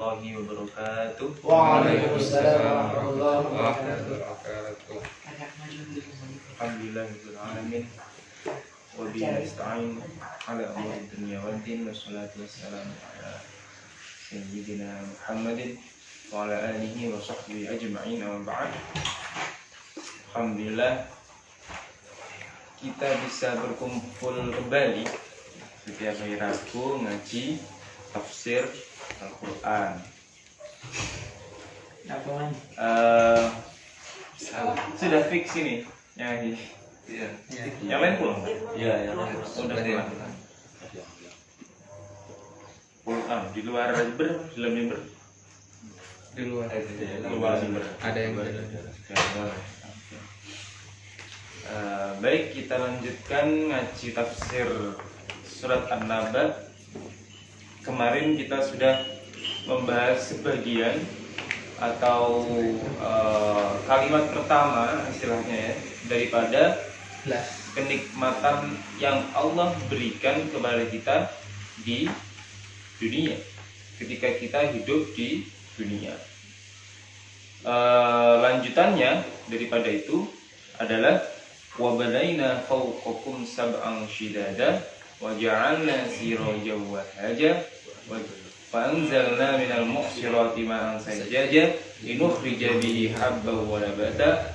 warahmatullahi wabarakatuh. Waalaikumsalam warahmatullahi wabarakatuh. Alhamdulillahirabbil alamin. Wa bihi nasta'in ala umuri dunya wad din. Wassalatu wassalamu ala sayyidina Muhammadin wa ala alihi wa sahbihi ajma'in. Amma ba'd. Alhamdulillah kita bisa berkumpul kembali setiap hari Rabu ngaji tafsir Al-Quran. Sudah fix ini yang ini. Iya. Yang lain pulang? Iya, ya. Sudah pulang. Pulang di luar Jember, di dalam Jember. Di luar Di luar Jember. ada yang Ya, boleh. Baik, kita lanjutkan ngaji tafsir surat An-Naba. Kemarin kita sudah membahas sebagian atau kalimat pertama istilahnya ya, daripada kenikmatan yang Allah berikan kepada kita di dunia ketika kita hidup di dunia. Lanjutannya daripada itu adalah wa banaina fawqakum sab'an shidada wa ja'alna sirajan wa haja wa anzalna minal mu'sirati ma'an sajjaja linukhrija bihi habban wa nabata.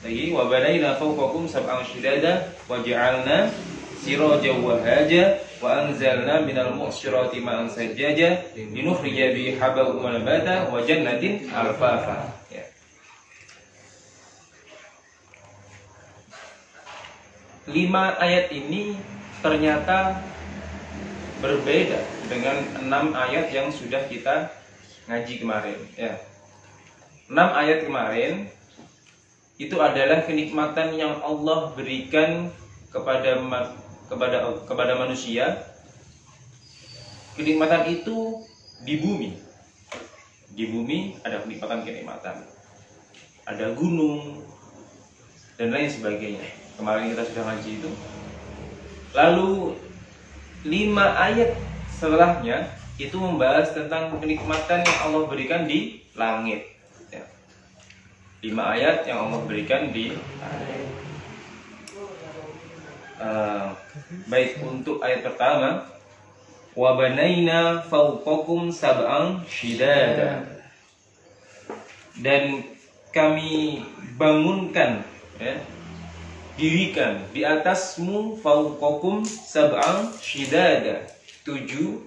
Lagi wa banaina fawqakum sab'an shidada wa ja'alna sirajan wa haja wa anzalna minal mu'sirati ma'an sajjaja linukhrija bihi habban wa nabata wa jannatin alfafa. Ya. 5 ayat ini ternyata berbeda dengan 6 ayat yang sudah kita ngaji kemarin ya. 6 ayat kemarin itu adalah kenikmatan yang Allah berikan kepada manusia. Kenikmatan itu di bumi. Di bumi ada kenikmatan. Ada gunung dan lain sebagainya. Kemarin kita sudah ngaji itu. Lalu 5 ayat setelahnya itu membahas tentang kenikmatan yang Allah berikan di langit. 5 ayat yang Allah berikan di langit. Baik, untuk ayat pertama, wa banaina fawqakum sab'an shidada, dan kami bangunkan ya, dirikan di atasmu fawqakum sab'an shidada, 7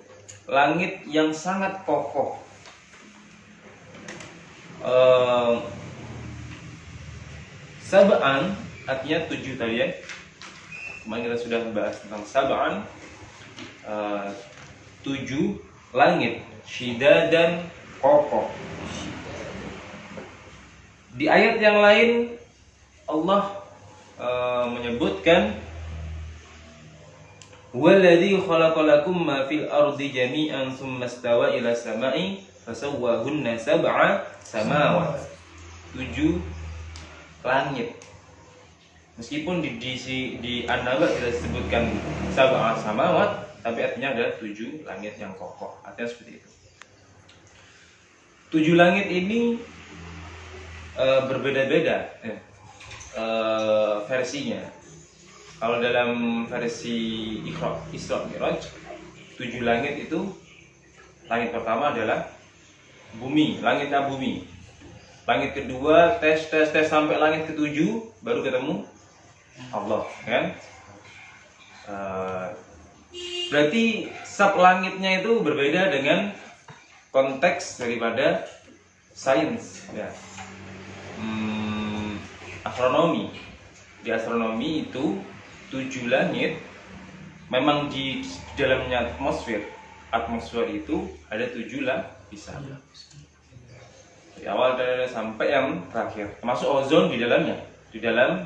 langit yang sangat kokoh. Sab'an artinya 7 tadi ya. Kemarin kita sudah membahas tentang sab'an, 7 langit, syida dan kokoh. Di ayat yang lain Allah menyebutkan walladzi khalaqalakum ma fil ardi jami'an tsumma istawa ila sama'i fasawwahunna sab'a samawat. 7 langit. Meskipun di An-Naba tidak disebutkan sab'a samawat, tapi artinya ada 7 langit yang kokoh. Artinya seperti itu. 7 langit ini berbeda-beda versinya. Kalau dalam versi Isra Mi'raj, 7 langit itu, langit pertama adalah bumi, langitnya bumi. Langit kedua tes sampai langit ke-7 baru ketemu Allah kan. Berarti sub langitnya itu berbeda dengan konteks daripada sains ya. Astronomi. Di astronomi itu 7 langit memang di dalamnya atmosfer itu ada 7 lapisan. Dari awal sampai yang terakhir, termasuk ozon di dalamnya, di dalam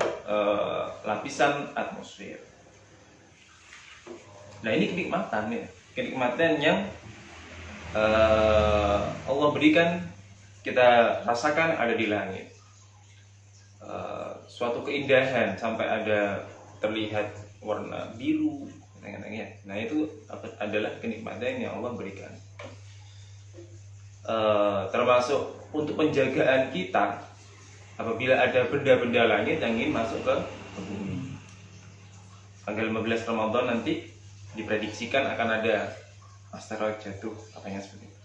lapisan atmosfer. Nah, ini kenikmatan ya, kenikmatan yang Allah berikan, kita rasakan ada di langit. Suatu keindahan sampai ada terlihat warna biru ya. Nah itu adalah kenikmatan yang Allah berikan. Termasuk untuk penjagaan kita apabila ada benda-benda langit yang ingin masuk ke bumi. Tanggal 15 Ramadan nanti diprediksikan akan ada asteroid jatuh, katanya seperti itu.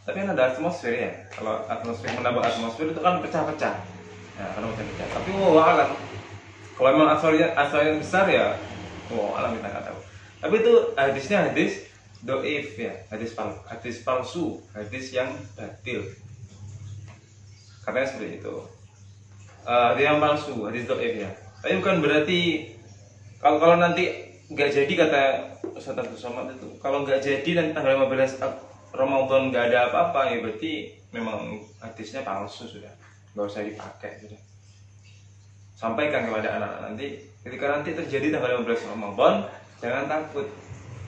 Tapi kan ada atmosfer ya. Kalau atmosfer menambah atmosfer itu kan pecah-pecah. Nah, kan pecah-pecah. Tapi alam. Kalau memang asteroid besar ya, alam kita nggak tahu. Tapi itu hadisnya hadis doif ya, hadis palsu, hadis yang batil. Katanya seperti itu. Hadis yang palsu, hadis doif ya. Tapi bukan berarti kalau nanti nggak jadi, kata Ustaz Abdul Somad itu, kalau nggak jadi dan tanggal 15 Ramadan nggak ada apa-apa ya berarti memang hadisnya palsu, sudah nggak usah dipakai sudah. Sampaikan kepada anak-anak nanti ketika nanti terjadi tanggal 15 Ramadan jangan takut.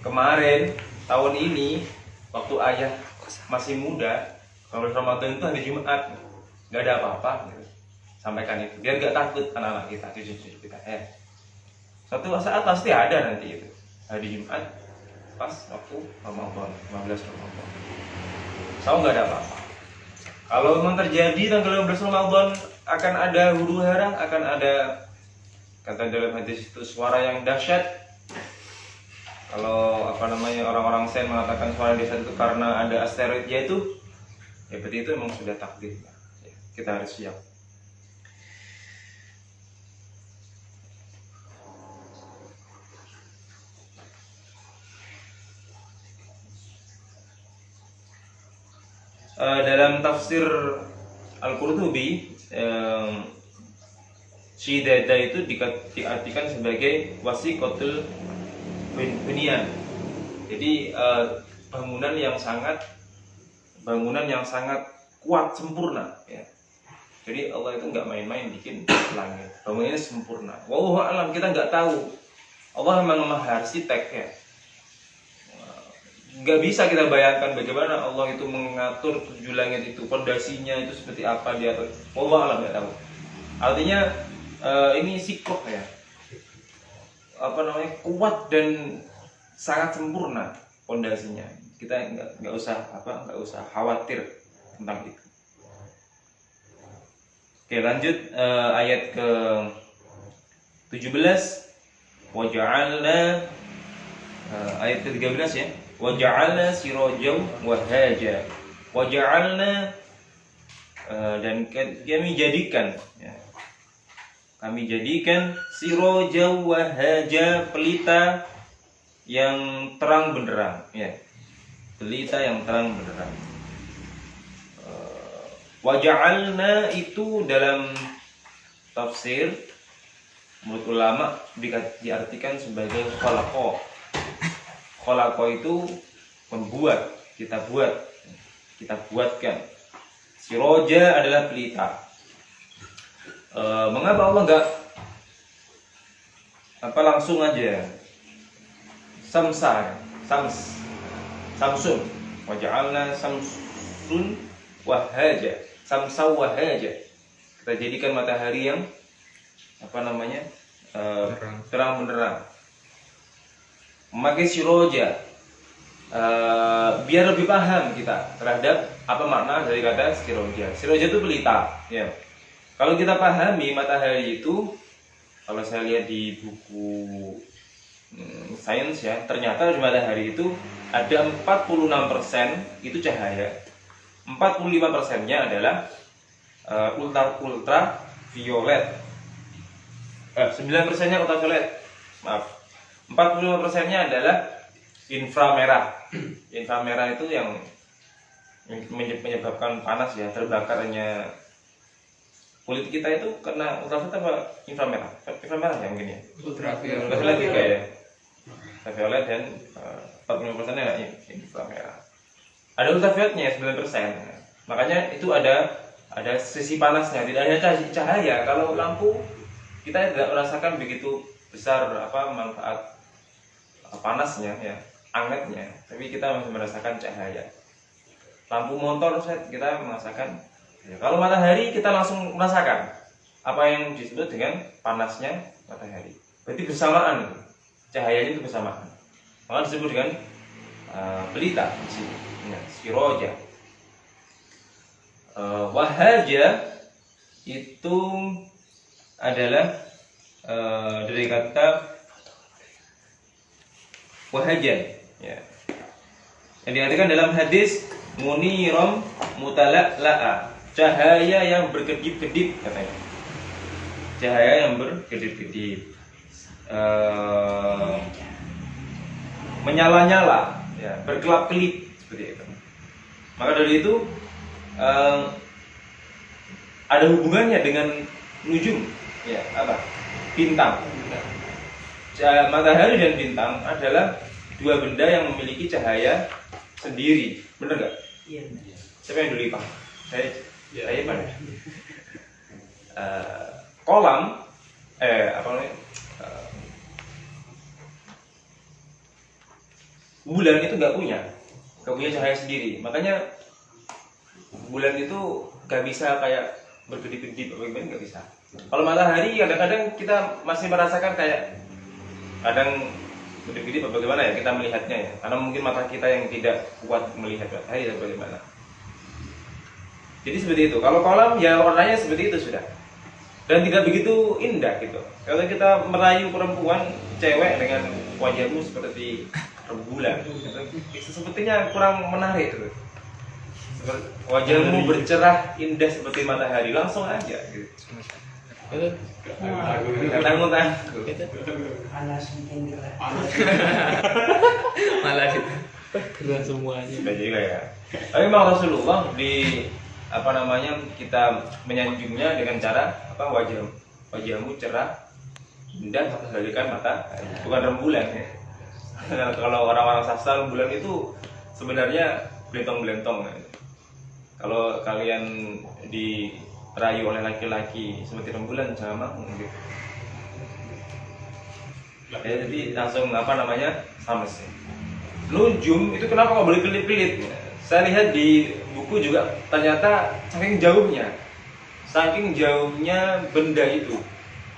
Kemarin tahun ini waktu ayah masih muda, 15 Ramadan itu hari Jumat, nggak ada apa-apa gitu. Sampaikan itu biar nggak takut anak-anak kita, cucu-cucu kita ya. Suatu saat pasti ada nanti itu hari Jumat pas waktu Ramadan, 15 Ramadan. Saya nggak ada apa-apa. Kalau memang terjadi tanggal 15 Ramadan akan ada huru hara, akan ada, kata dalam hadis itu, suara yang dahsyat. Kalau orang-orang Sains mengatakan suara yang dahsyat itu karena ada asteroidnya itu, ya berarti itu memang sudah takdir. Ya, kita harus siap. Dalam tafsir Al-Qurtubi, Syidada itu diartikan sebagai wasiqatul bunyan. Jadi bangunan yang sangat kuat, sempurna ya. Jadi Allah itu nggak main-main bikin langit, bangunannya sempurna. Wallahu a'lam, kita nggak tahu. Allah memang maha arsitek ya. Nggak bisa kita bayangkan bagaimana Allah itu mengatur 7 langit itu, pondasinya itu seperti apa dia. Allah alam nggak tahu. Artinya ini sikroh ya, kuat dan sangat sempurna pondasinya. Kita nggak usah khawatir tentang itu. Oke, lanjut ayat ke 17. Waja'alna, ayat ke 13 ya. Waja'alna sirajan wahaja. Waja'alna, dan kami jadikan ya. Kami jadikan sirajan wahaja, pelita yang terang benderang ya. Pelita yang terang benderang. Waja'alna itu dalam tafsir menurut ulama diartikan sebagai khalaqah. Khalaqah itu membuat, kita buatkan. Siroja adalah pelita. Mengapa Allah enggak langsung aja Samsun. Waja'alna samsun wahaja. Samsaw wahaja. Kita jadikan matahari yang terang benderang. Memakai siroja, biar lebih paham kita terhadap apa makna dari kata siroja. Siroja itu pelita ya. Kalau kita pahami matahari itu, kalau saya lihat di buku sains ya, ternyata di matahari itu ada 46% itu cahaya, 45%-nya adalah ultraviolet, 9%-nya ultraviolet, maaf, 45%-nya adalah inframerah. Inframerah itu yang menyebabkan panas ya, terbakarnya kulit kita itu karena ultraviolet apa inframerah? Inframerah ya mungkin ya. Ultraviolet juga ya. Ultraviolet dan 45%-nya inframerah. Ada ultravioletnya 9%. Makanya itu ada sisi panasnya, tidak hanya cahaya. Kalau lampu kita tidak merasakan begitu besar manfaat panasnya ya, angetnya, tapi kita masih merasakan cahaya. Lampu motor kita merasakan ya. Kalau matahari kita langsung merasakan apa yang disebut dengan panasnya matahari. Berarti bersamaan, cahayanya itu bersamaan. Maka disebut dengan pelita di sini. Nah, siroja. Wahaja itu adalah dari kata wahajan, ya. Yang diartikan dalam hadis muniram mutala'la'a, cahaya yang berkedip-kedip katanya. Cahaya yang berkedip-kedip, menyala-nyala, ya, berkelap-kelip seperti itu. Maka dari itu ada hubungannya dengan nujum, ya, apa? Bintang. Matahari dan bintang adalah dua benda yang memiliki cahaya sendiri, benar nggak? Iya. Siapa yang dulu Pak? Saya mana? Kolam, apa namanya? Bulan itu nggak punya cahaya sendiri, makanya bulan itu nggak bisa kayak berkedip-kedip, bagaimana nggak bisa. Kalau matahari kadang-kadang kita masih merasakan kayak kadang berkedip-kedip bagaimana ya kita melihatnya ya, karena mungkin mata kita yang tidak kuat melihat matahari atau bagaimana. Jadi seperti itu. Kalau kolam ya warnanya seperti itu sudah, dan tidak begitu indah gitu. Kalau kita merayu perempuan cewek dengan wajahmu seperti rembulan, itu sepertinya kurang menarik gitu. Wajahmu bercerah indah seperti matahari, langsung aja gitu. Tanggung-tanggung. Alas mungkin gerak. Malah gitu. Gerak semuanya. Sudah juga ya. Tapi memang Rasulullah di apa namanya kita menyanjungnya dengan cara apa, wajahmu cerah indah bagaikan mata, bukan rembulan ya. Kalau orang-orang sastra rembulan itu sebenarnya belentong-belentong. Kalau kalian dirayu oleh laki-laki seperti rembulan jangan mau gitu. Ya, jadi langsung apa namanya sama sih. Nujum itu kenapa nggak boleh kelip-kelip? Saya lihat di buku juga ternyata saking jauhnya benda itu,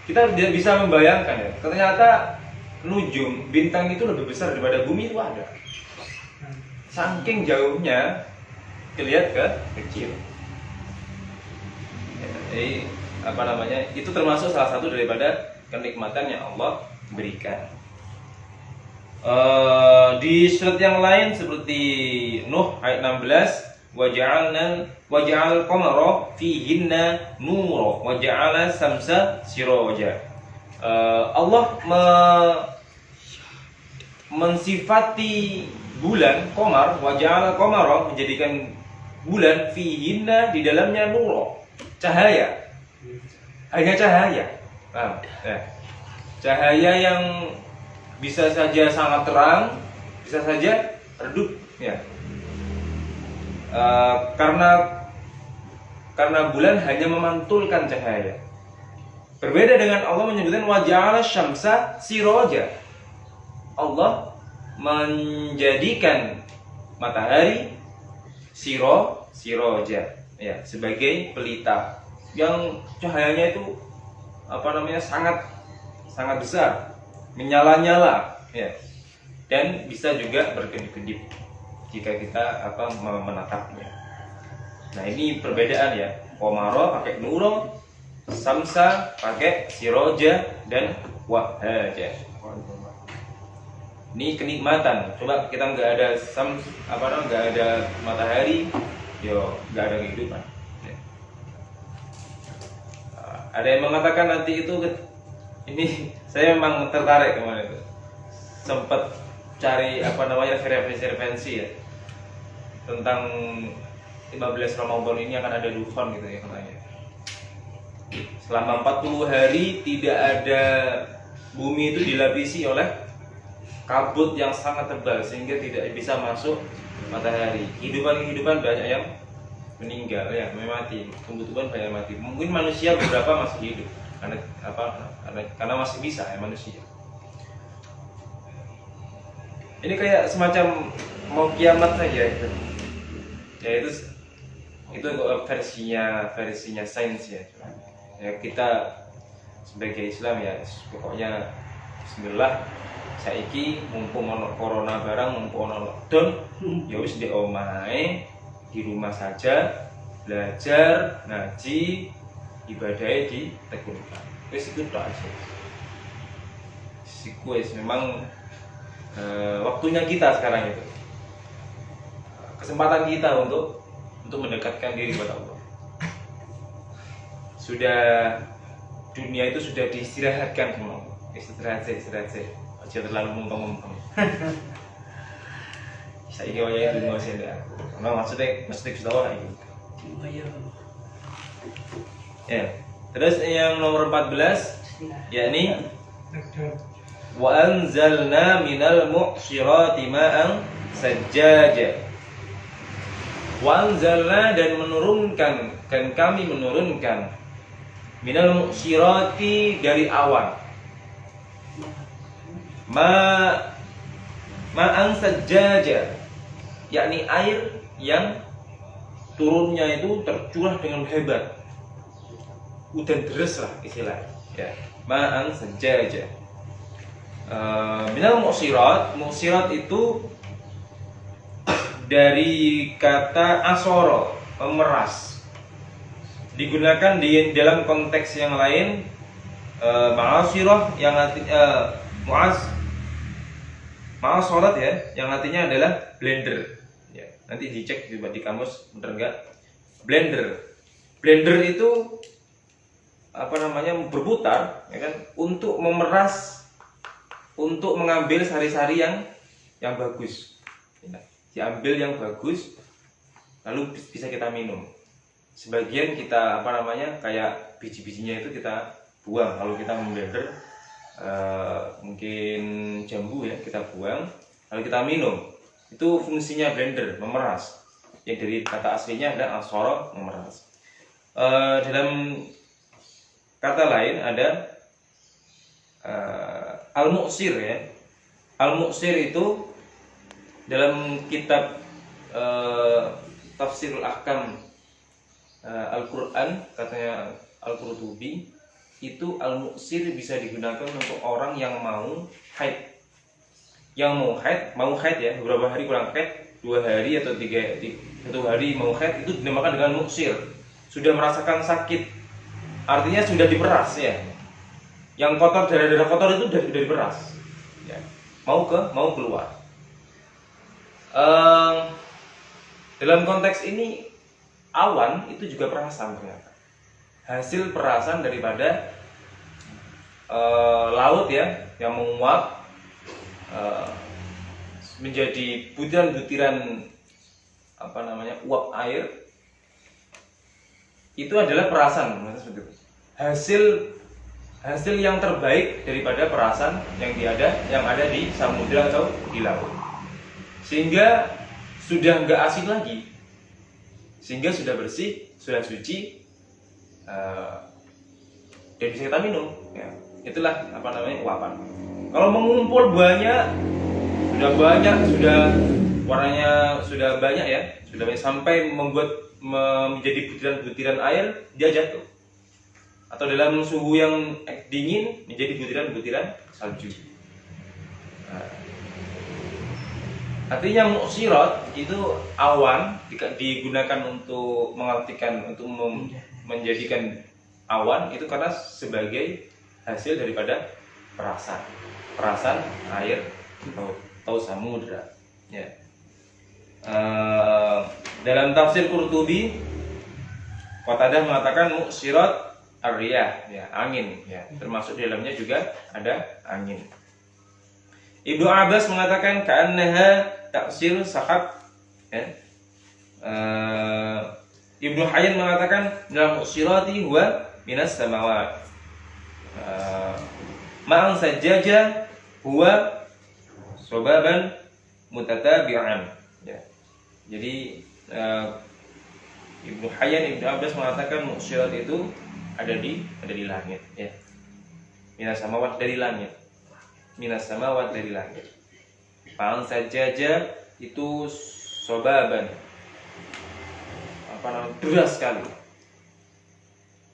kita tidak bisa membayangkan ya. Ternyata nujum, bintang itu lebih besar daripada bumi itu ada. Saking jauhnya terlihat kecil. Jadi apa namanya, itu termasuk salah satu daripada kenikmatan yang Allah berikan. Di surat yang lain seperti Nuh ayat 16, waja'al qamara fihinna nura waja'ala samsa siraja. Allah mensifati bulan qamar, waja'al qamara, menjadikan bulan fihinna, di dalamnya nura, cahaya. Hanya cahaya. Cahaya yang bisa saja sangat terang, bisa saja redup ya. Karena bulan hanya memantulkan cahaya. Berbeda dengan Allah menyebutkan waja'ala syamsa siraja. Allah menjadikan matahari siroja ya, sebagai pelita yang cahayanya itu apa namanya sangat besar, menyala-nyala ya, dan bisa juga berkedip-kedip jika kita menatapnya. Nah, ini perbedaan ya. Qamara pakai nuro, samsa pakai siroja, dan wahaja. Ini kenikmatan. Coba kita nggak ada nggak ada matahari, nggak ada kehidupan. Ya. Ada yang mengatakan nanti itu, ini saya memang tertarik kemarin itu, sempat cari referensi ya tentang 15 Ramadan ini akan ada dufan gitu ya katanya. Selama 40 hari tidak ada, bumi itu dilapisi oleh kabut yang sangat tebal sehingga tidak bisa masuk matahari. Kehidupan banyak yang meninggal ya, mati. Tumbuh-tumbuhan banyak mati. Mungkin manusia beberapa masih hidup karena masih bisa ya manusia. Ini kayak semacam mau kiamat saja itu. Ya itu versinya sains ya. Ya kita sebagai Islam ya pokoknya bismillah saiki mumpung ono corona barang mumpung ono lockdown ya wis di omahe di rumah saja belajar ngaji ibadahnya ditekunkan wis itu tok aja wis memang waktunya kita sekarang itu kesempatan kita untuk mendekatkan diri kepada Allah. Sudah dunia itu sudah diistirahatkan semua. Istirahat saja. Aja terlalu mumpung-mumpung. Saya kira ya itu nggak sih aku. Karena maksudnya sudah orang ini. Ya. Terus yang nomor 14 yakni wa anzalna minal mu'syirati ma'an sajjaja. Wa anzalna dan kami menurunkan minal mu'syirati dari awan ma'an sajjaja yakni air yang turunnya itu tercurah dengan hebat udan deres lah istilahnya ya ma'an sajjaja minal mu'syirat itu dari kata asoro memeras digunakan di dalam konteks yang lain ma'asirah yang artinya ma'asorat ya yang artinya adalah blender ya, nanti dicek coba di kamus bener enggak blender itu apa namanya berputar ya kan untuk memeras untuk mengambil sari-sari yang bagus ya. Diambil yang bagus lalu bisa kita minum sebagian kita apa namanya kayak biji-bijinya itu kita buang kalau kita memblender mungkin jambu ya kita buang lalu kita minum itu fungsinya blender memeras yang dari kata aslinya adalah asoro memeras dalam kata lain ada al-mu'sir ya al-mu'sir itu dalam kitab Tafsirul Ahkam Al-Quran katanya Al-Qurtubi itu al-mu'sir bisa digunakan untuk orang yang mau haid mau haid ya beberapa hari kurang haid 2 hari atau 1 hari mau haid itu dinamakan dengan mu'sir sudah merasakan sakit artinya sudah diperas ya yang kotor darah-darah kotor itu sudah diperas ya mau keluar. Dalam konteks ini awan itu juga perasan ternyata hasil perasan daripada laut ya yang menguap menjadi butiran-butiran apa namanya uap air itu adalah perasan seperti itu. Hasil yang terbaik daripada perasan yang ada di samudra atau di laut sehingga sudah nggak asin lagi sehingga sudah bersih sudah suci dan bisa kita minum ya. Itulah apa namanya uapan kalau mengumpul sudah warnanya sudah banyak ya sudah banyak sampai menjadi butiran-butiran air dia jatuh atau dalam suhu yang dingin menjadi butiran-butiran salju. Artinya mu'syirat itu awan digunakan untuk mengartikan untuk menjadikan awan itu karena sebagai hasil daripada perasan air atau samudra ya. Dalam tafsir Qurtubi Qatadah mengatakan mu'syirat ar-riyah ya angin ya termasuk di dalamnya juga ada angin. Ibnu Abbas mengatakan ka'annaha taksir sahab ya. Ibnu Hayyan mengatakan dalam mu'syirati huwa minas samawat ma'an sajjaja huwa sobaban mutatabi'an ya. Jadi Ibnu Hayyan Ibnu Abbas mengatakan mu'syirat itu ada di langit ya. Minas samawat dari langit Ma'an sajjaja itu sobaban apa namanya deras sekali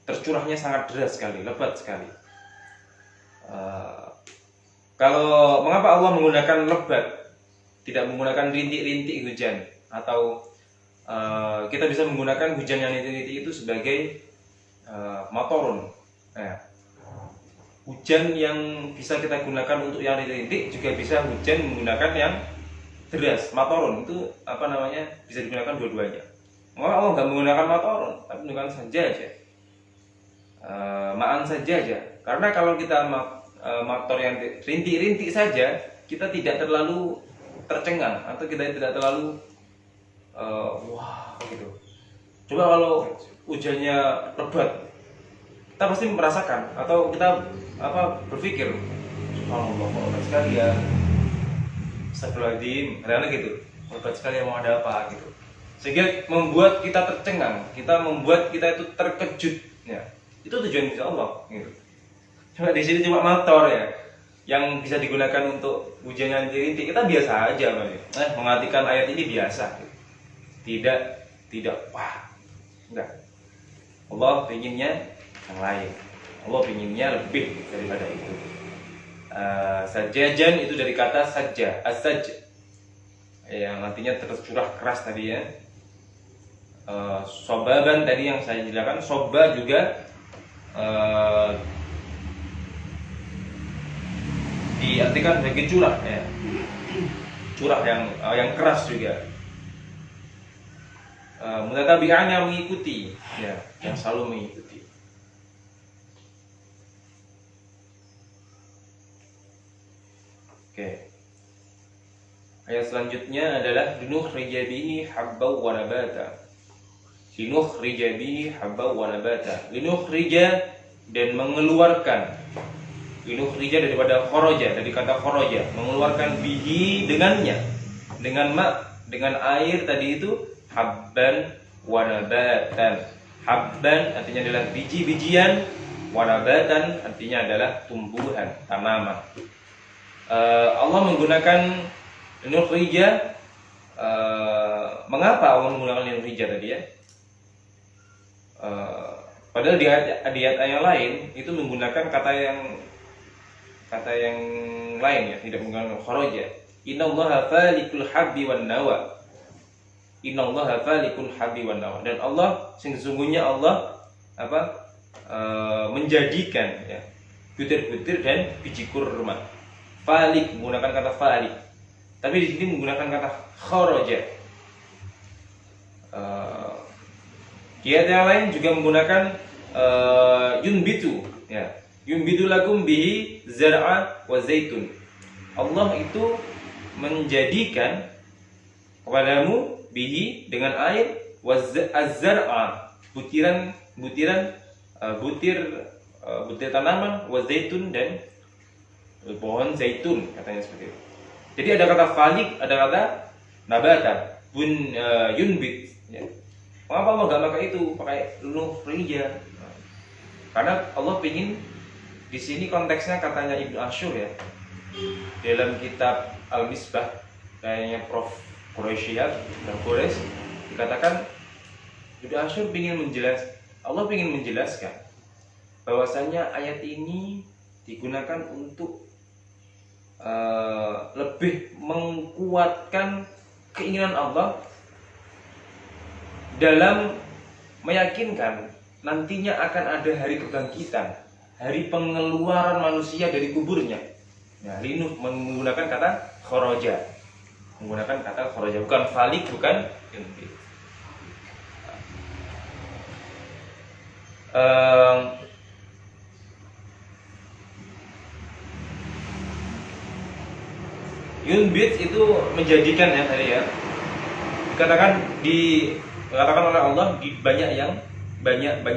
tercurahnya sangat deras sekali lebat sekali Kalau mengapa Allah menggunakan lebat, tidak menggunakan rintik-rintik hujan, atau kita bisa menggunakan hujan yang rintik-rintik itu sebagai matorun. Nah, hujan yang bisa kita gunakan untuk yang rintik-rintik juga bisa hujan menggunakan yang deras, matorun itu bisa digunakan dua-duanya. Maka Allah nggak menggunakan matorun, tapi menggunakan saja aja, ma'an saja aja. Karena kalau kita motor yang rintik-rintik saja, kita tidak terlalu tercengang atau kita tidak terlalu wah gitu. Coba kalau hujannya lebat, kita pasti merasakan atau kita berpikir, subhanallah kok lebat sekali ya, astagfirullahaladzim, kadang-kadang gitu, lebat sekali ya, mau ada apa gitu, sehingga membuat kita tercengang, membuat kita itu terkejut ya. Itu tujuan Insya Allah gitu. Cuma di sini cuma motor ya yang bisa digunakan untuk hujan yang rintik, kita biasa aja mengartikan ayat ini biasa gitu. Tidak wah, enggak. Allah pinginnya yang lain, Allah pinginnya lebih daripada itu. Sajajan itu dari kata sajja, as-sajj, yang artinya tercurah keras tadi ya. Sobaban tadi yang saya jelaskan, soba juga diartikan sebagai curah ya, curah yang keras juga. Mutatabi'an yang mengikuti ya, yang selalu mengikuti. Oke. Ayat selanjutnya adalah linukhrija bihi habban wa nabata. Linukhrija bihi habban wa nabata. Linukhrija, dan mengeluarkan. Linukhrija daripada kharaja, dari kata kharaja, mengeluarkan bihi dengannya. Dengan air tadi itu habban wa nabatan. Habban artinya adalah biji-bijian, wa nabatan artinya adalah tumbuhan, tanaman. Allah menggunakan linukhrija. Mengapa Allah menggunakan linukhrija tadi ya? Padahal di ayat yang lain itu menggunakan kata yang lain ya, tidak menggunakan kharaja. Innallaha falikul habbi wan nawa. Innallaha falikul habbi wan nawa. Dan Allah, sesungguhnya Allah menjadikan ya, butir-butir dan biji kurma. Falik menggunakan kata falik, tapi di sini menggunakan kata kharaja. Di ayat yang lain juga menggunakan yunbitu ya, yunbitu lakum bihi zar'a wa zaitun. Allah itu menjadikan kepadamu bihi dengan air, wa az-zar'a butir tanaman, wa zaitun dan pohon zaitun, katanya seperti itu. Jadi ada kata falik, ada kata nabata, yunbit ya. Mengapa Allah nggak pakai itu, pakai linukhrija? Karena Allah ingin di sini konteksnya, katanya Ibnu Ashur ya, dalam kitab Al-Misbah, kayaknya Prof. Quraisyiyah dan Quraisy, dikatakan Ibnu Ashur Allah ingin menjelaskan bahwasanya ayat ini digunakan untuk lebih menguatkan keinginan Allah dalam meyakinkan nantinya akan ada hari kebangkitan, hari pengeluaran manusia dari kuburnya. Nah, linuh menggunakan kata kharaja, bukan falik, bukan yunbit. Yunbit itu menjadikan ya tadi ya. Dikatakan oleh Allah di banyak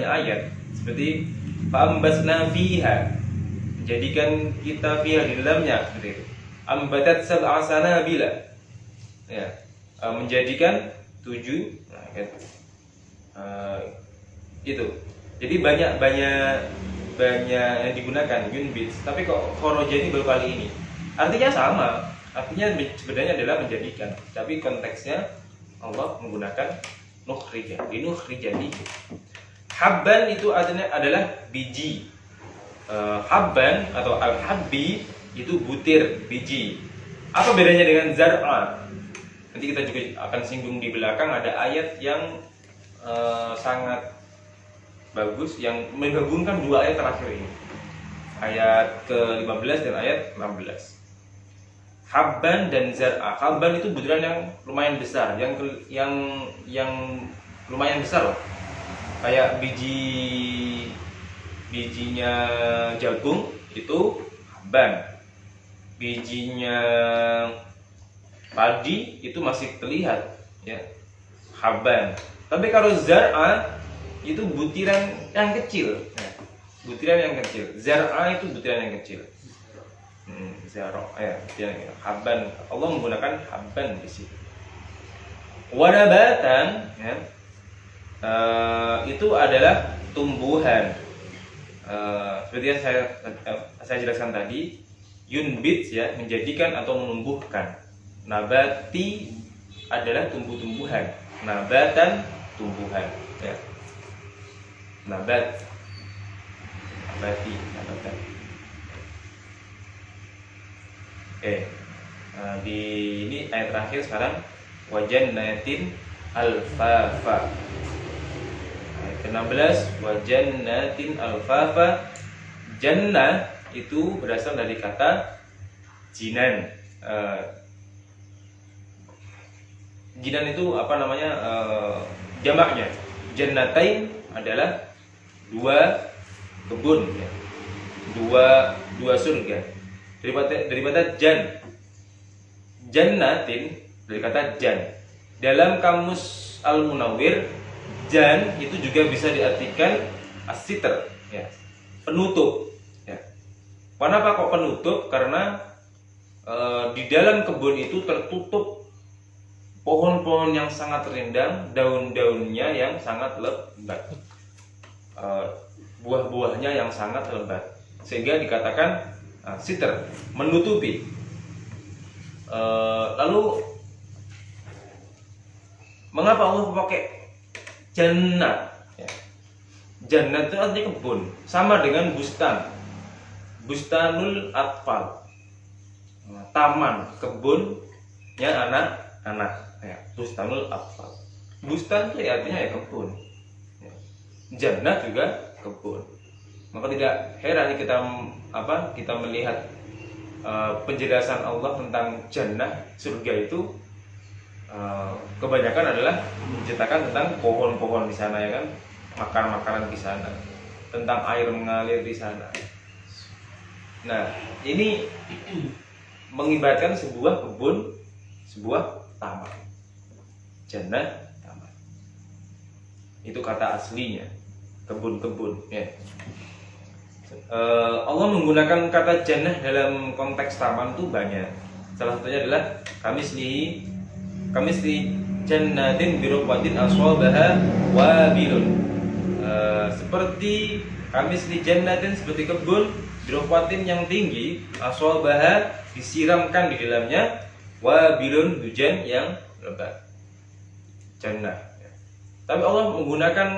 ayat, seperti fa'ambasna fiha, menjadikan kita fiha di dalamnya, seperti itu. Ambatat sab'a sanabila ya, menjadikan 7 itu. Jadi banyak yang digunakan yunbit, tapi kok kharaja ini baru kali ini. Artinya sama. Artinya sebenarnya adalah menjadikan, tapi konteksnya Allah menggunakan nukhrija, linukhrija bihi. Habban itu artinya adalah biji. Habban atau al-habbi itu butir, biji. Apa bedanya dengan zar'a? Nanti kita juga akan singgung di belakang, ada ayat yang sangat bagus yang menggabungkan dua ayat terakhir ini. Ayat ke-15 dan ayat 16. Habban dan zar'a. Habban itu butiran yang lumayan besar, yang lumayan besar loh. Kayak bijinya jagung itu habban. Bijinya padi itu masih terlihat ya, habban. Tapi kalau zar'a itu butiran yang kecil ya. Butiran yang kecil. Zar'a itu butiran yang kecil. Zar'a ya, habban. Allah menggunakan habban di sini. Wanabatan ya, itu adalah tumbuhan. Seperti yang saya jelaskan tadi, yunbit ya, menjadikan atau menumbuhkan. Nabati adalah tumbuh-tumbuhan. Nabatan tumbuhan ya. Nabat, nabati, nabatan. Di ini ayat terakhir sekarang, wajannatin alfafa. Ayat ke-16, wajannatin alfafa. Jannah itu berasal dari kata jinan. Jinan itu apa namanya? Jamaknya. Jannatain adalah dua kebun ya. Dua surga. Daripada jannatin dari kata jan. Dalam kamus Al-Munawwir, jan itu juga bisa diartikan as-sitr ya, penutup ya. Kenapa kok penutup? Karena di dalam kebun itu tertutup pohon-pohon yang sangat rindang, daun-daunnya yang sangat lebat, buah-buahnya yang sangat lebat, sehingga dikatakan sitr, menutupi. Lalu mengapa Allah pakai jannah? Ya. Jannah itu artinya kebun, sama dengan bustan, bustanul atfal, taman kebunnya anak-anak. Ya, bustanul atfal. Bustan itu artinya ya kebun. Ya. Jannah juga kebun. Maka tidak heran kita melihat penjelasan Allah tentang jannah, surga itu kebanyakan adalah menceritakan tentang pohon-pohon di sana ya kan, makanan-makanan di sana, tentang air mengalir di sana. Nah, ini mengibaratkan sebuah kebun, sebuah taman. Jannah, taman. Itu kata aslinya, kebun-kebun ya. Allah menggunakan kata jannah dalam konteks taman itu banyak. Salah satunya adalah kamisli jannatin birukwatin aswabaha wabilun. Seperti kamisli jannatin, seperti kebun birukwatin yang tinggi, aswabaha disiramkan di dalamnya, wabilun hujan yang lebat. Jannah. Tapi Allah menggunakan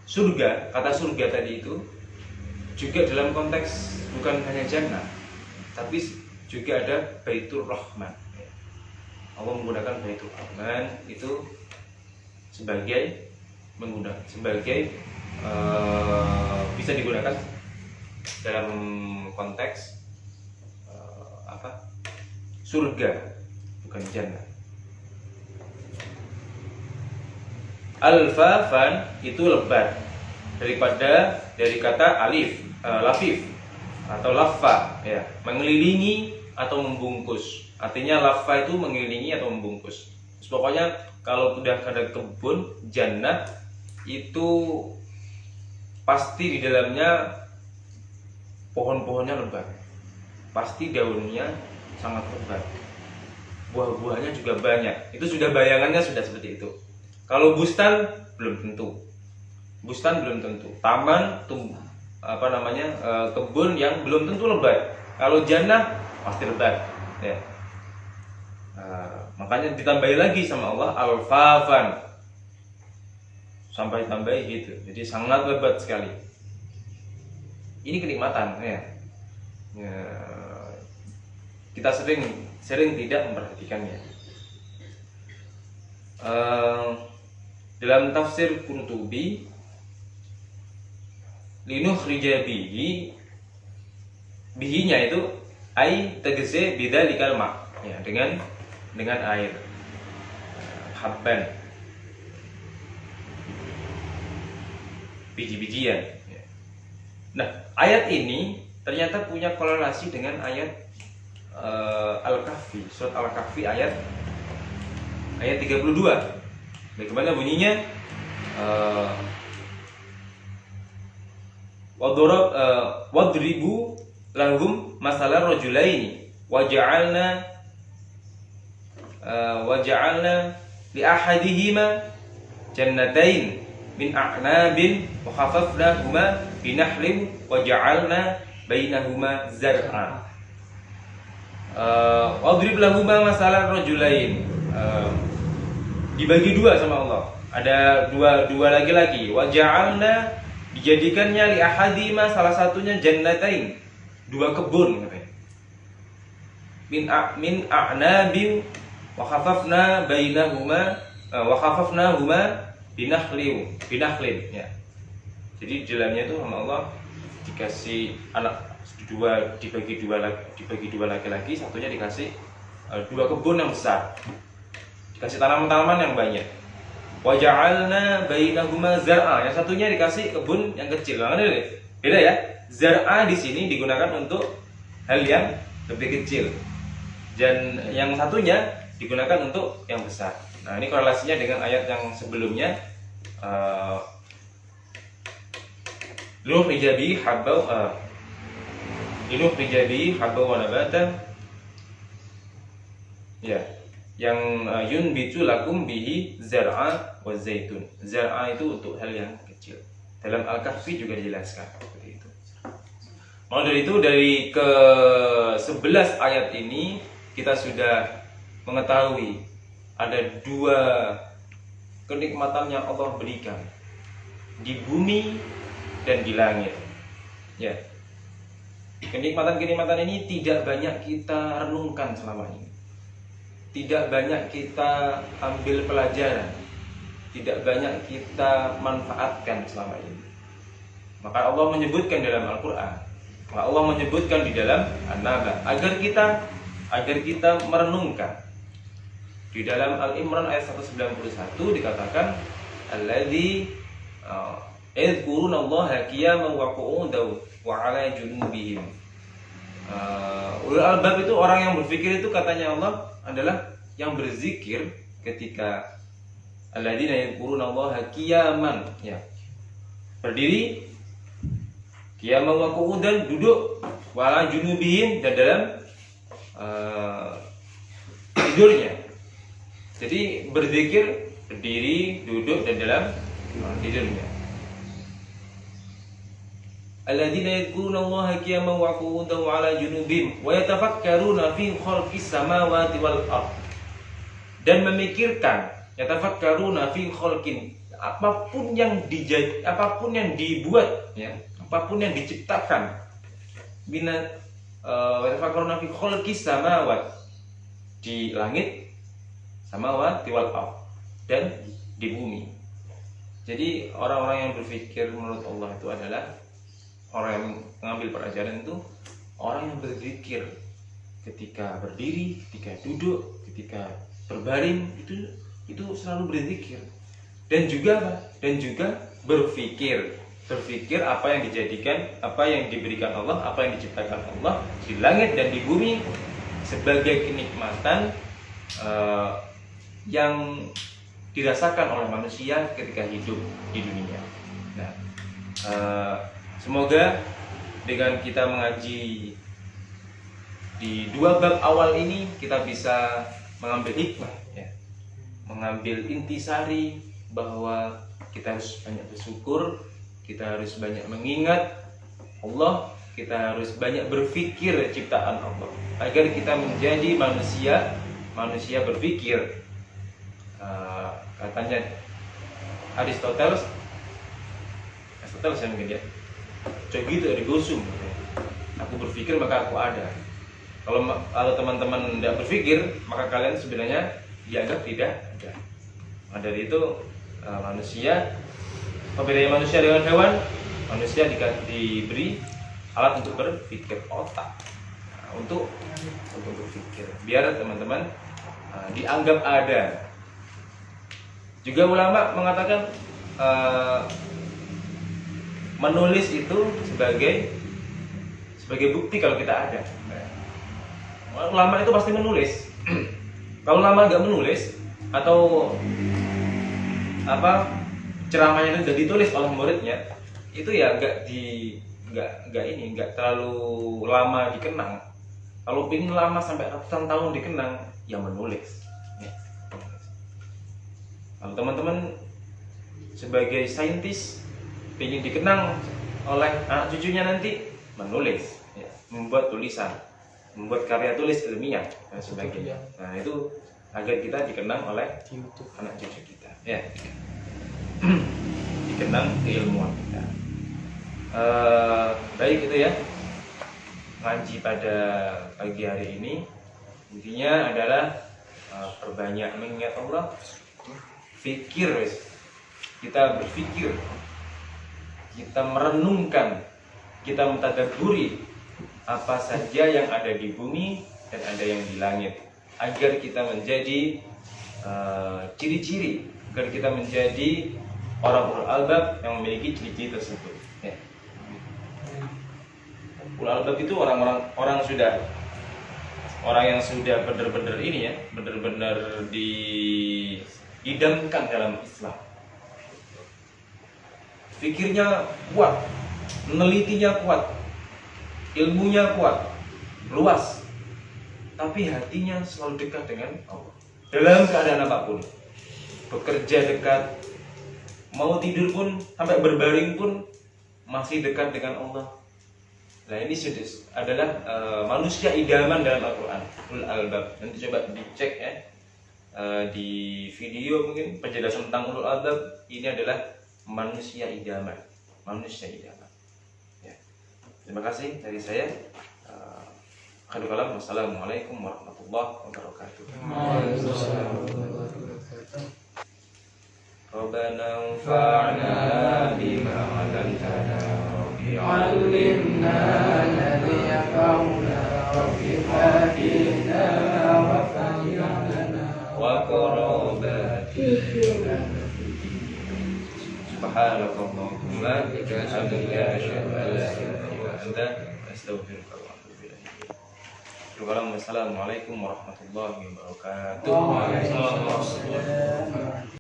surga, kata surga tadi itu juga dalam konteks bukan hanya jannah, tapi juga ada Baitur Rahman. Allah menggunakan Baitur Rahman itu sebagai bisa digunakan dalam konteks surga, bukan jannah. Alfafan itu lebat, dari kata alif, lafif atau laffa ya, mengelilingi atau membungkus. Artinya laffa itu mengelilingi atau membungkus. Terus pokoknya kalau sudah ada kebun jannah itu pasti di dalamnya pohon-pohonnya lebat, pasti daunnya sangat lebat, buah-buahnya juga banyak. Itu sudah bayangannya sudah seperti itu. Kalau bustan belum tentu, taman kebun yang belum tentu lebat. Kalau jannah pasti lebat, ya. Makanya ditambahi lagi sama Allah alfafan, sampai tambahi gitu. Jadi sangat lebat sekali. Ini kenikmatan ya. Kita sering tidak memperhatikannya. Dalam tafsir Qurtubi, linukhrija bihi, bihinya itu ai tegese bidzalikal ma, ya, dengan air, habban, biji-bijian. Nah, ayat ini ternyata punya korelasi dengan ayat Al-Kahfi, surat Al-Kahfi ayat 32. Bagaimana bunyinya? Wadribu lahum masalan rajulaini waja'alna li ahadihima jannatain min a'nabin wa khafafnahuma binahlin waja'alna bainahuma zar'a. Wadrib lahuma masalan rajulain, dibagi dua sama Allah. Ada dua laki-laki. Waja'alna, dijadikannya li ahadima, salah satunya jannatain, dua kebun katanya. Min a'nabin wa khafafna bainahuma wa khafafnahuma binahlin, ya. Jadi di dalamnya itu sama Allah dikasih anak dibagi dua laki-laki, satunya dikasih dua kebun yang besar, dikasih tanaman-tanaman yang banyak. Waja'alna bainahuma zar'a, yang satunya dikasih kebun yang kecil. Nah, beda ya. Zar'a di sini digunakan untuk hal yang lebih kecil, dan yang satunya digunakan untuk yang besar. Nah, ini korelasinya dengan ayat yang sebelumnya. Linukhrija bihi habba wa nabatan, ya, yang yunbitu lakum bihi zar'a wa zaitun. Zar'a itu untuk hal yang kecil. Dalam Al-Kahfi juga dijelaskan seperti itu. Maka dari itu, dari ke-11 ayat ini kita sudah mengetahui ada dua kenikmatan yang Allah berikan di bumi dan di langit. Ya. Kenikmatan-kenikmatan ini tidak banyak kita renungkan selama ini. Tidak banyak kita ambil pelajaran. Tidak banyak kita manfaatkan selama ini. Maka Allah menyebutkan dalam Al-Qur'an, maka Allah menyebutkan di dalam An-Naba agar kita merenungkan. Di dalam Al-Imran ayat 191 dikatakan alladzi yadhkurunallaha qiyaman wa qu'udan wa 'ala junubihim. Ulul albab itu orang yang berpikir, itu katanya Allah adalah yang berzikir ketika alladzina yadhkurunallaha qiyaman, ya, berdiri, qiyaman wa qu'udan, duduk, wa 'ala junubihim, dan dalam tidurnya. Jadi berzikir berdiri, duduk, dan dalam tidurnya. Alladzina yadhkurunallaha qiyaman wa qu'udan wa 'ala junubihim wa yatafakkaruna fi khalqis samawati wal ardh. Dan memikirkan, yatafakkaruna fi khalqin, apapun yang dibuat, ya, apapun yang diciptakan. Wa yatafakkaruna fi khalqis samawati, di langit, samawati wal ardh, dan di bumi. Jadi orang-orang yang berpikir menurut Allah itu adalah orang yang mengambil pelajaran, itu orang yang berzikir ketika berdiri, ketika duduk, ketika berbaring, itu selalu berzikir, dan juga berpikir apa yang dijadikan, apa yang diberikan Allah, apa yang diciptakan Allah di langit dan di bumi sebagai kenikmatan yang dirasakan oleh manusia ketika hidup di dunia. Nah, semoga dengan kita mengaji di dua bab awal ini kita bisa mengambil hikmah, ya, mengambil intisari bahwa kita harus banyak bersyukur, kita harus banyak mengingat Allah kita harus banyak berpikir ciptaan Allah agar kita menjadi manusia berpikir. Katanya Aristoteles yang mungkin ya, cogi itu dari gosum. Aku berpikir maka aku ada. Kalau teman-teman tidak berpikir, maka kalian sebenarnya dianggap tidak ada. Nah, dari itu manusia, pembedanya manusia dengan hewan, manusia diberi alat untuk berpikir, otak, untuk berpikir, biar teman-teman dianggap ada. Juga ulama mengatakan menulis itu sebagai bukti kalau kita ada. Ulama itu pasti menulis. Kalau ulama nggak menulis atau ceramahnya itu sudah ditulis oleh muridnya, itu ya nggak terlalu lama dikenang. Kalau ingin lama sampai ratusan tahun dikenang, ya menulis. Ya. Kalau teman-teman sebagai saintis ingin dikenang oleh anak cucunya nanti, menulis, ya. Membuat tulisan, membuat karya tulis ilmiah dan sebagainya. Nah itu agar kita dikenang oleh anak cucu kita, ya. Dikenang keilmuan kita. Baik itu ya, ngaji pada pagi hari ini intinya adalah perbanyak mengingat Allah, fikir, kita berpikir, kita merenungkan, kita mentadabburi apa saja yang ada di bumi dan ada yang di langit, agar kita menjadi ciri-ciri, agar kita menjadi orang ulul albab yang memiliki ciri-ciri tersebut. Ya. Ulul albab itu orang yang sudah benar-benar ini ya, benar-benar diidamkan dalam Islam. Fikirnya kuat, menelitinya kuat, ilmunya kuat, luas, tapi hatinya selalu dekat dengan Allah. Dalam keadaan apapun, bekerja dekat, mau tidur pun, sampai berbaring pun masih dekat dengan Allah. Nah ini adalah manusia idaman dalam Al-Quran, ulul albab. Nanti coba dicek ya, di video mungkin penjelasan tentang ulul albab. Ini adalah manusia idaman, ya. Terima kasih dari saya. Wassalamualaikum warahmatullahi wabarakatuh. Rabbana anfa'na bima 'allamtana rabbi 'allimna alladhi yanfa'una rabbi fa'ina wa fa'ina wa qarabatina subhanakallahumma wa bihamdika asyhadu an la ilaha illa anta astaghfiruka wa atubu ilaik. Wassalamualaikum warahmatullahi wabarakatuh.